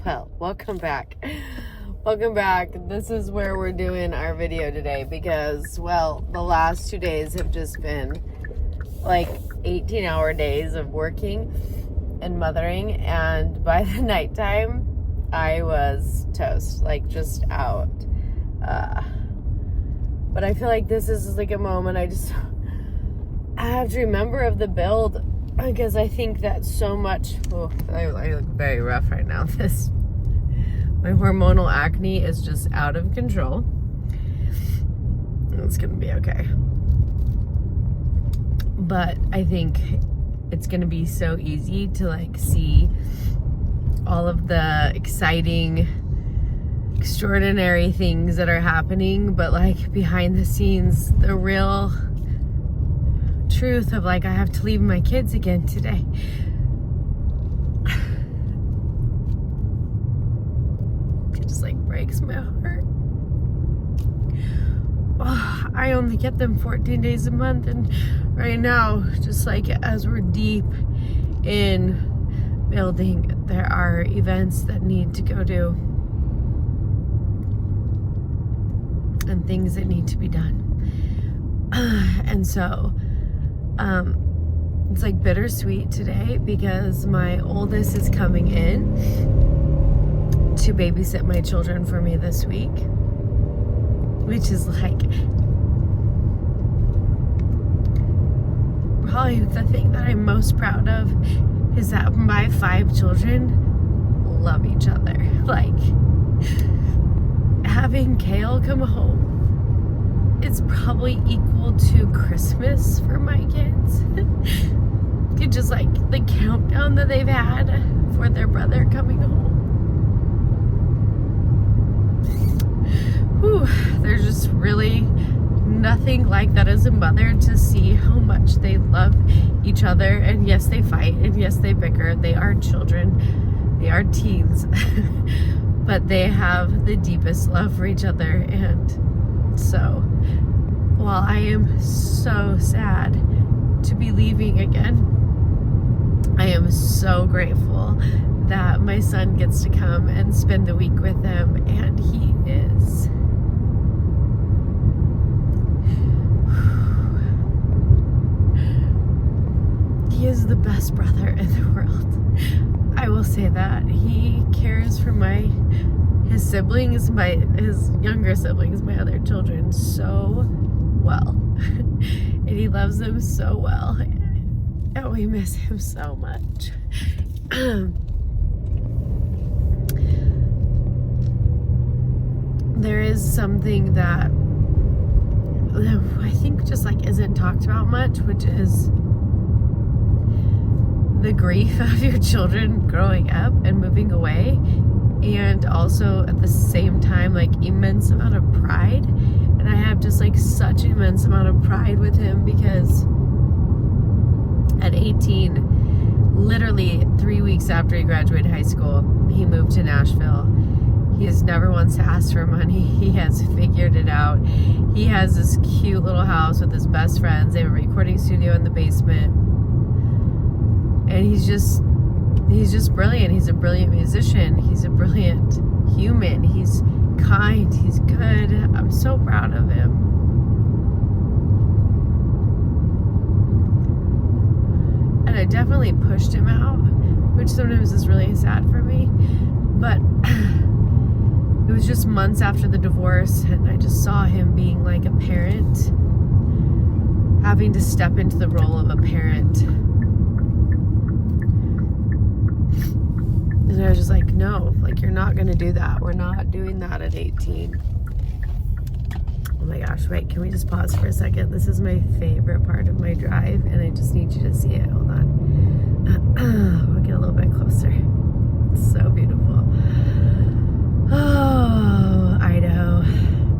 Well, welcome back. Welcome back. This is where we're doing our video today because, well, the last 2 days have just been like 18-hour days of working and mothering, and by the nighttime, I was toast, like just out. But I feel like this is like a moment I have to remember of the build, because I think that so much. Oh, I look very rough right now. My hormonal acne is just out of control. It's gonna be okay. But I think it's gonna be so easy to like see all of the exciting, extraordinary things that are happening, but like behind the scenes, the real truth of like, I have to leave my kids again today. It just like breaks my heart. Oh, I only get them 14 days a month, and right now, just like as we're deep in building, there are events that need to go do and things that need to be done. And so it's like bittersweet today because my oldest is coming in to babysit my children for me this week, which is like probably the thing that I'm most proud of, is that my 5 children love each other. Like, having Kale come home, it's probably equal to Christmas for my kids. It's just like the countdown that they've had for their brother coming home. Whew, there's just really nothing like that as a mother, to see how much they love each other. And yes, they fight, and yes, they bicker. They are children, they are teens, but they have the deepest love for each other. And so, while I am so sad to be leaving again, I am so grateful that my son gets to come and spend the week with them, and he is the best brother in the world. I will say that. He cares for his siblings, his younger siblings, my other children, so well. And he loves them so well. And we miss him so much. There is something that I think just like isn't talked about much, which is the grief of your children growing up and moving away, and also at the same time like immense amount of pride. And I have just like such immense amount of pride with him, because at 18, literally 3 weeks after he graduated high school, he moved to Nashville. He has never once asked for money. He has figured it out. He has this cute little house with his best friends. They have a recording studio in the basement. And he's just brilliant. He's a brilliant musician. He's a brilliant human. He's kind. He's good. I'm so proud of him. And I definitely pushed him out, which sometimes is really sad for me. But it was just months after the divorce, and I just saw him being like a parent, having to step into the role of a parent. And I was just like, no, like, you're not gonna do that. We're not doing that at 18. Oh my gosh, wait, can we just pause for a second? This is my favorite part of my drive, and I just need you to see it. Hold on. We'll get a little bit closer. It's so beautiful. Oh, Idaho.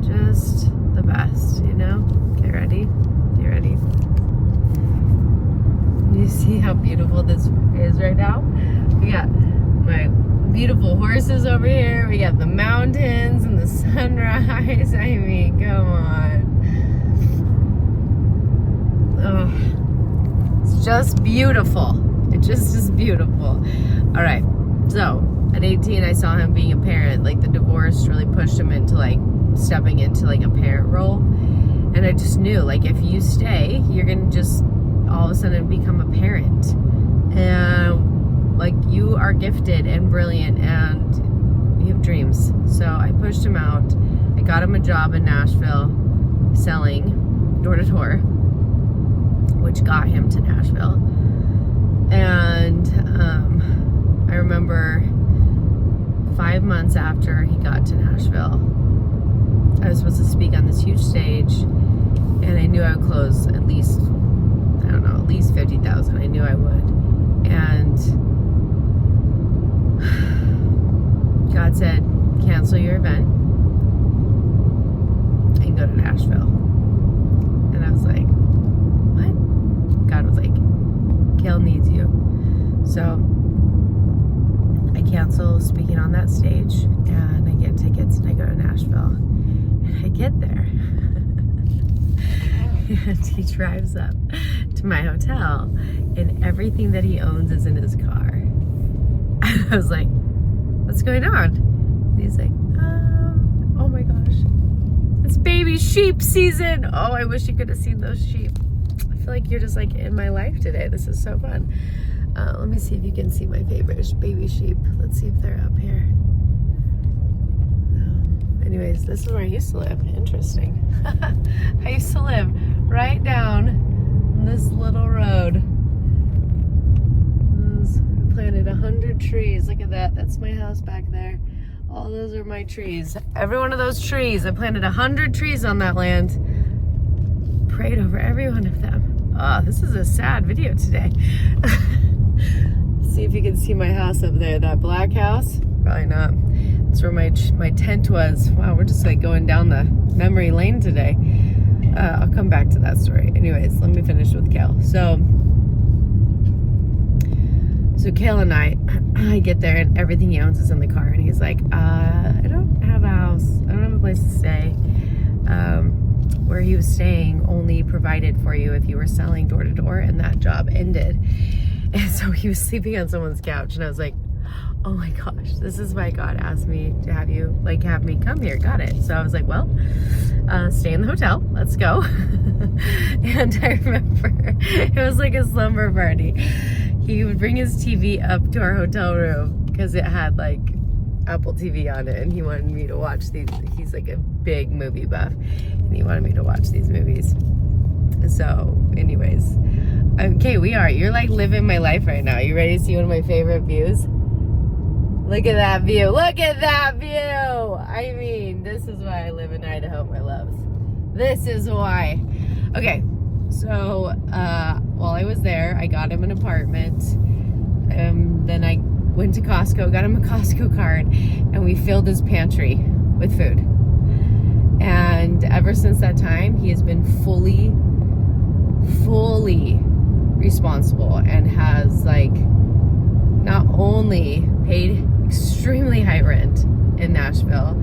Just the best, you know? Okay, ready? You ready? You see how beautiful this is right now? We got my beautiful horses over here. We got the mountains and the sunrise. I mean, come on. Oh, it's just beautiful. It just is beautiful. All right, so At 18, I saw him being a parent. Like, the divorce really pushed him into, like, stepping into, like, a parent role. And I just knew, like, if you stay, you're going to just all of a sudden become a parent. And, like, you are gifted and brilliant and you have dreams. So I pushed him out. I got him a job in Nashville selling door-to-door, which got him to Nashville. And I remember 5 months after he got to Nashville, I was supposed to speak on this huge stage, and I knew I would close at least, I don't know, at least 50,000. I knew I would. And God said, cancel your event and go to Nashville. And I was like, what? God was like, Kale needs you. So I cancel speaking on that stage, and I get tickets, and I go to Nashville. And I get there. And he drives up to my hotel, and everything that he owns is in his car. And I was like, what's going on? And he's like, oh my gosh, it's baby sheep season. Oh, I wish you could have seen those sheep. I feel like you're just like in my life today. This is so fun. Let me see if you can see my favorite baby sheep. Let's see if they're up here. Anyways, this is where I used to live. Interesting. I used to live right down this little road. I planted 100 trees. Look at that. That's my house back there. All those are my trees. Every one of those trees, I planted 100 trees on that land. Prayed over every one of them. Oh, this is a sad video today. See if you can see my house up there. That black house? Probably not. That's where my tent was. Wow, we're just like going down the memory lane today. I'll come back to that story. Anyways, let me finish with Kale. So Kale and I get there, and everything he owns is in the car. And he's like, I don't have a house. I don't have a place to stay. Where he was staying only provided for you if you were selling door to door, and that job ended. And so he was sleeping on someone's couch, and I was like, oh my gosh, this is why God asked me to have me come here. Got it. So I was like, well, stay in the hotel. Let's go. And I remember it was like a slumber party. He would bring his TV up to our hotel room because it had like Apple TV on it, and he wanted me to watch these. He's like a big movie buff, and he wanted me to watch these movies. So anyways, okay, you're like living my life right now. You ready to see one of my favorite views? Look at that view. Look at that view. I mean, this is why I live in Idaho, my loves. This is why. Okay, so while I was there, I got him an apartment. Then I went to Costco, got him a Costco card, and we filled his pantry with food. And ever since that time, he has been fully responsible and has like not only paid extremely high rent in Nashville,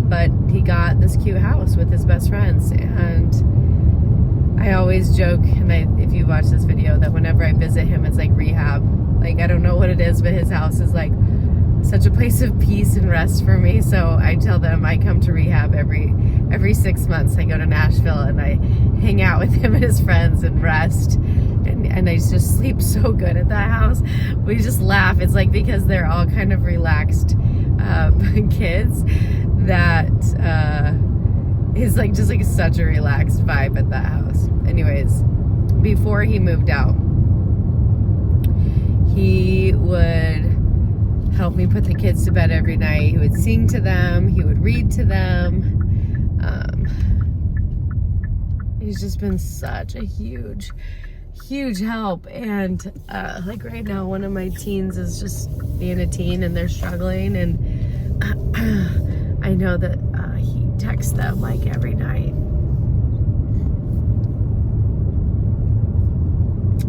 but he got this cute house with his best friends. And I always joke, and if you watch this video, that whenever I visit him, it's like rehab. Like, I don't know what it is, but his house is like such a place of peace and rest for me. So I tell them I come to rehab every 6 months. I go to Nashville and I hang out with him and his friends and rest. And I just sleep so good at that house. We just laugh. It's like because they're all kind of relaxed kids that is like just like such a relaxed vibe at that house. Anyways, before he moved out, he would help me put the kids to bed every night. He would sing to them. He would read to them. He's just been such a huge help. And like right now, one of my teens is just being a teen and they're struggling. And I know that he texts them like every night.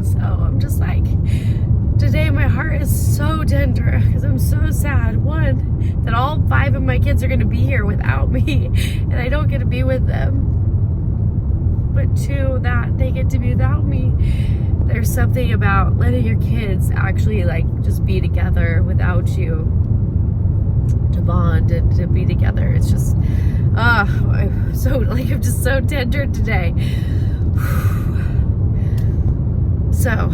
So I'm just like, today my heart is so tender because I'm so sad. One, that all 5 of my kids are going to be here without me and I don't get to be with them. But 2, that they get to be without me. there's something about letting your kids actually like just be together without you, to bond and to be together. It's just, I'm just so tender today. So,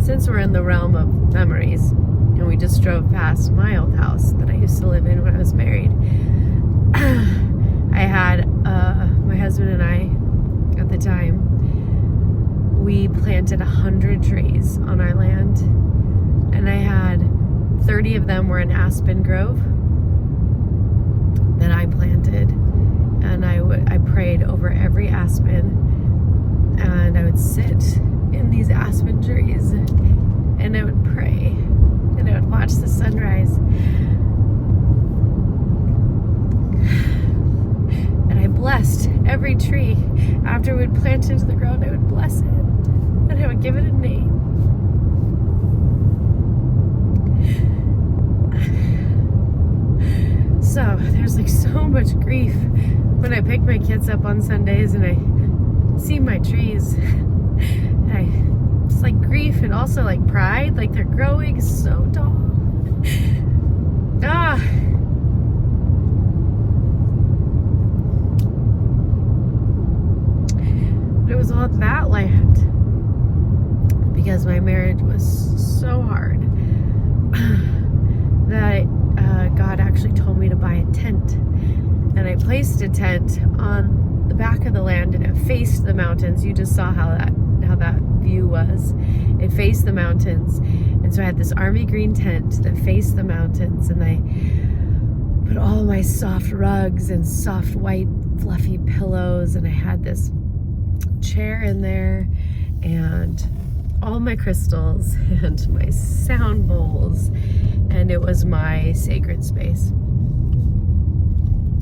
since we're in the realm of memories, and we just drove past my old house that I used to live in when I was married, I had, my husband and I, at the time, we planted 100 trees on our land, and I had 30 of them were an aspen grove that I planted, and I prayed over every aspen, and I would sit in these aspen trees, and I would pray, and I would watch the sunrise, and I blessed every tree. After we'd plant it into the ground, I would bless it, and I would give it a name. So there's like so much grief when I pick my kids up on Sundays and I see my trees. It's like grief and also like pride, like they're growing so tall. But it was all that land, because my marriage was so hard that God actually told me to buy a tent, and I placed a tent on the back of the land, and it faced the mountains. You just saw how that view was. It faced the mountains, and so I had this army green tent that faced the mountains, and I put all my soft rugs and soft white fluffy pillows, and I had this chair in there, and all my crystals and my sound bowls, and it was my sacred space.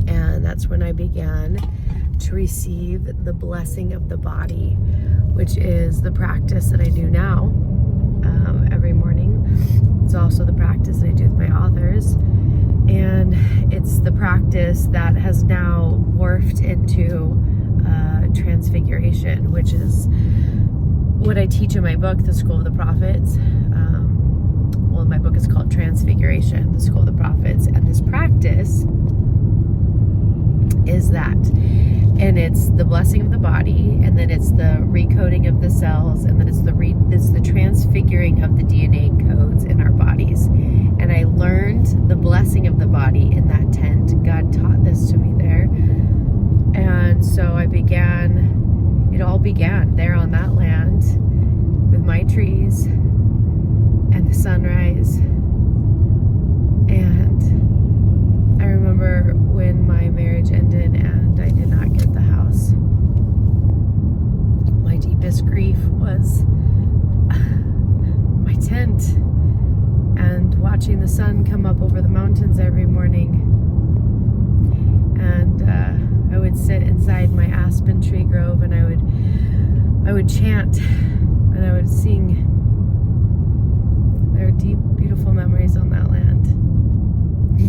And that's when I began to receive the blessing of the body, which is the practice that I do now every morning. It's also the practice that I do with my authors, and it's the practice that has now morphed into transfiguration, which is what I teach in my book, The School of the Prophets. My book is called Transfiguration, The School of the Prophets, and this practice is that, and it's the blessing of the body, and then it's the recoding of the cells, and then it's the transfiguring of the DNA codes in our bodies. And I learned the blessing of the body in that tent. God taught this to me there, and so it all began there on that land with my trees and the sunrise. And I remember when my marriage ended and I did not get the house, my deepest grief was my tent and watching the sun come up over the mountains every morning. And I would sit inside my aspen tree grove, and I would chant, and I would sing. There are deep, beautiful memories on that land.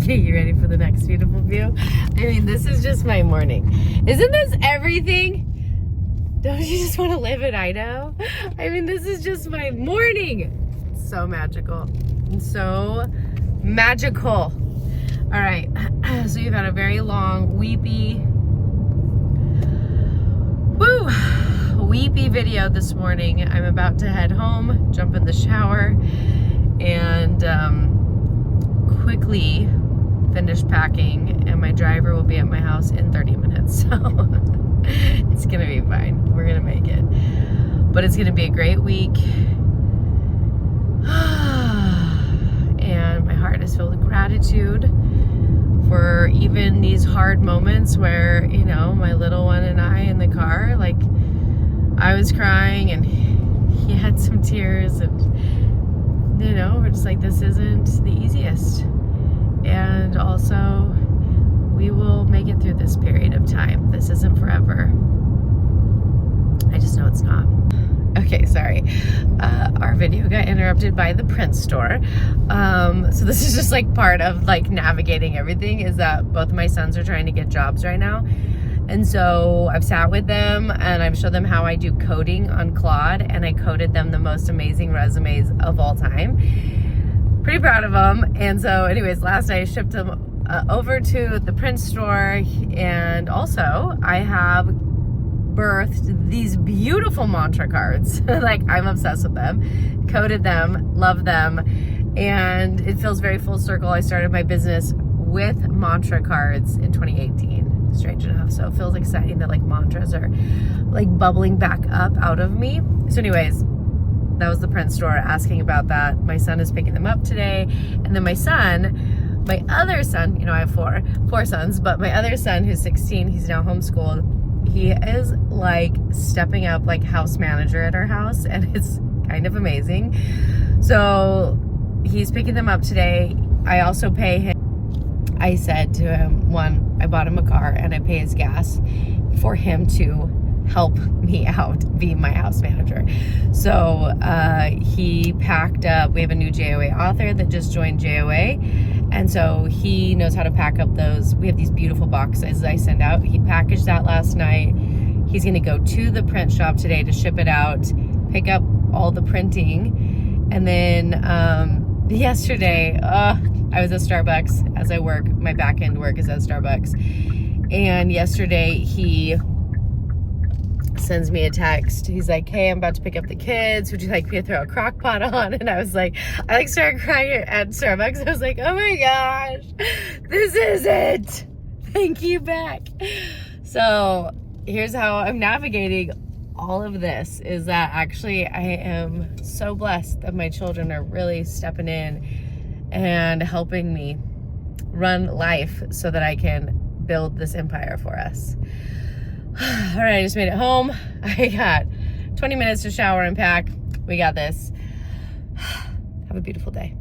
Okay, you ready for the next beautiful view? I mean, this is just my morning. Isn't this everything? Don't you just want to live in Idaho? I mean, this is just my morning. It's so magical. It's so magical. All right, so you've had a very long, weepy video this morning. I'm about to head home, jump in the shower, and quickly finish packing, and my driver will be at my house in 30 minutes, so it's gonna be fine. We're gonna make it, but it's gonna be a great week. And my heart is filled with gratitude for even these hard moments where, you know, my little one and I in the car, like, I was crying and he had some tears, and, you know, we're just like, this isn't the easiest. And also, we will make it through this period of time. This isn't forever. I just know it's not. Okay, sorry. Our video got interrupted by the print store. So this is just like part of like navigating everything, is that both of my sons are trying to get jobs right now. And so I've sat with them and I've showed them how I do coding on Claude, and I coded them the most amazing resumes of all time. Pretty proud of them. And so anyways, last night I shipped them over to the print store, and also I have birthed these beautiful mantra cards. Like, I'm obsessed with them, coded them, love them, and it feels very full circle. I started my business with mantra cards in 2018, strange enough. So it feels exciting that like mantras are like bubbling back up out of me. So anyways, that was the print store asking about that. My son is picking them up today. And then my other son, I have four sons, but my other son who's 16, he's now homeschooled. He is like stepping up like house manager at our house, and it's kind of amazing. So he's picking them up today. I also pay him. I said to him, I bought him a car and I pay his gas for him to help me out, be my house manager. So he packed up. We have a new JOA author that just joined JOA, and so he knows how to pack up those. We have these beautiful boxes I send out. He packaged that last night. He's gonna go to the print shop today to ship it out, pick up all the printing, and then yesterday I was at Starbucks as I work. My back end work is at Starbucks, and yesterday he sends me a text. He's like, hey, I'm about to pick up the kids. Would you like me to throw a crock pot on? And I was like, I started crying at Starbucks. I was like, oh my gosh, this is it. Thank you back. So here's how I'm navigating all of this, is that actually I am so blessed that my children are really stepping in and helping me run life so that I can build this empire for us. All right, I just made it home. I got 20 minutes to shower and pack. We got this. Have a beautiful day.